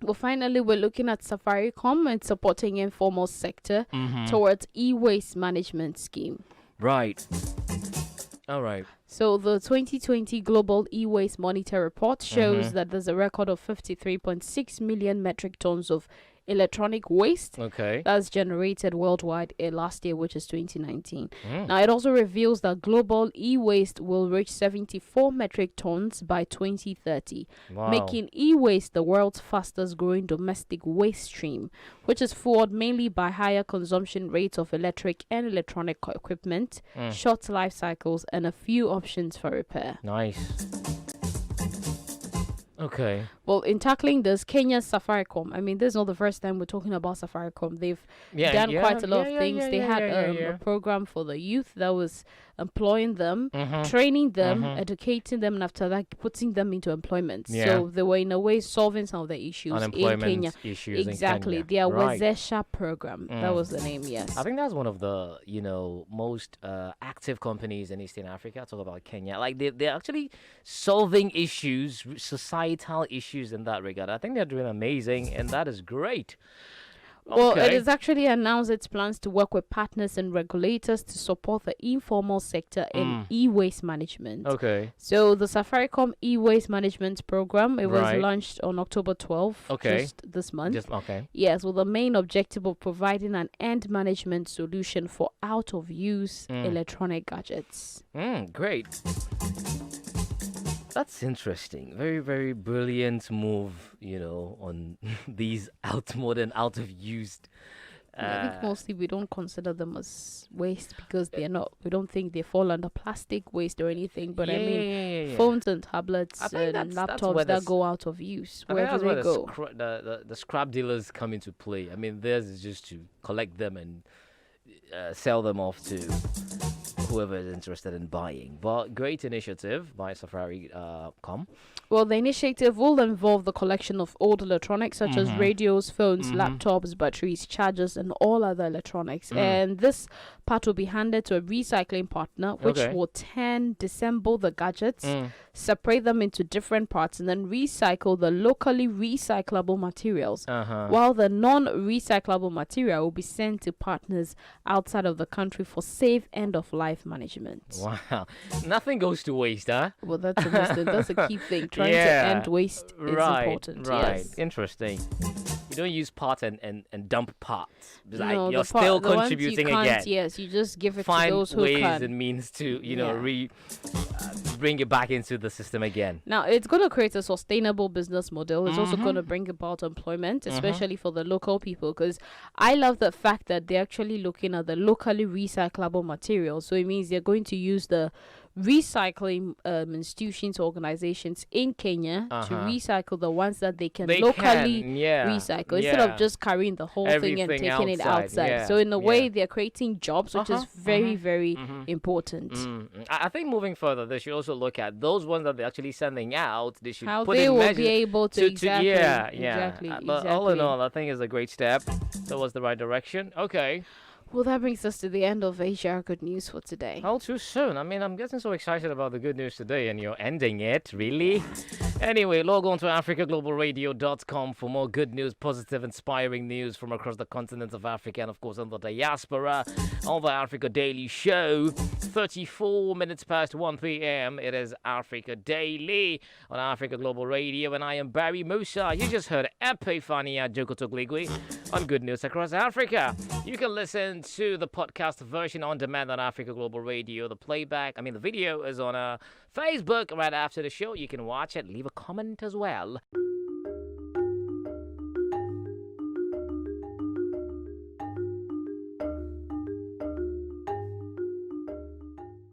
Well, finally, we're looking at Safaricom and supporting informal sector towards e-waste management scheme. Right. All right. So the 2020 Global E-Waste Monitor report shows that there's a record of 53.6 million metric tons of electronic waste Okay. that's generated worldwide last year, which is 2019. Now, it also reveals that global e-waste will reach 74 metric tons by 2030, Wow. making e-waste the world's fastest growing domestic waste stream, which is fueled mainly by higher consumption rates of electric and electronic equipment, short life cycles, and a few options for repair. Nice. Okay. Well, in tackling this, Kenya's Safaricom, I mean, this is not the first time we're talking about Safaricom. They've done quite a lot of things. They had a program for the youth that was employing them, training them, educating them, and after that, putting them into employment. Yeah. So they were, in a way, solving some of the issues in Kenya. Issues Exactly. in Kenya. Their Right. Wezesha program. That was the name, yes. I think that's one of the, most active companies in Eastern Africa. Talk about Kenya. Like, they're actually solving issues, societal issues in that regard. I think they're doing amazing, and that is great. Well, Okay. it has actually announced its plans to work with partners and regulators to support the informal sector in e-waste management. Okay. So the Safaricom e-waste management program, it was Right. launched on October 12th, Okay. just this month. Okay. Yes, well, the main objective of providing an end management solution for out-of-use electronic gadgets. Great. That's interesting. Very, very brilliant move, on these modern, out of used. I think mostly we don't consider them as waste because they're not. We don't think they fall under plastic waste or anything. But I mean, phones and tablets and that's laptops where that go out of use I think wherever that's where they go. the scrap dealers come into play. I mean, theirs is just to collect them and sell them off to whoever is interested in buying. But great initiative by Safaricom. Well, the initiative will involve the collection of old electronics such as radios, phones, laptops, batteries, chargers, and all other electronics. And this part will be handed to a recycling partner, which will disassemble the gadgets, separate them into different parts, and then recycle the locally recyclable materials. While the non-recyclable material will be sent to partners outside of the country for safe end-of-life management. Wow. Nothing goes to waste, huh? Well, that's a key thing. Trying to end waste is important. Right. Yes. Interesting. You don't use parts and dump parts. No, You're the still the ones contributing you can't, again. Yes, you just give it Find to those who ways can. and means to, Yeah. bring it back into the system again. Now, it's going to create a sustainable business model. It's also going to bring about employment, especially for the local people, because I love the fact that they're actually looking at the locally recyclable materials. So it means they're going to use the recycling institutions, organizations in Kenya to recycle the ones that they can locally recycle instead of just carrying the whole thing and Everything taking it outside. outside. Yeah. So in a way, Yeah. they're creating jobs, which is very, very important. I think moving further, they should also look at those ones that they're actually sending out. They should How put they in will measures be able to exactly. exactly. But all in all, I think it's a great step towards the right direction. Okay. Well, that brings us to the end of HR Good News for today. All too soon. I mean, I'm getting so excited about the good news today, and you're ending it, really? Anyway, log on to africaglobalradio.com for more good news, positive, inspiring news from across the continent of Africa, and of course on the diaspora, on the Africa Daily Show. 34 minutes past 1 p.m. It is Africa Daily on Africa Global Radio, and I am Barry Musa. You just heard Epifania Jokotogligui on Good News Across Africa. You can listen to the podcast version on demand on Africa Global Radio. The video is on Facebook right after the show. You can watch it, leave a comment as well.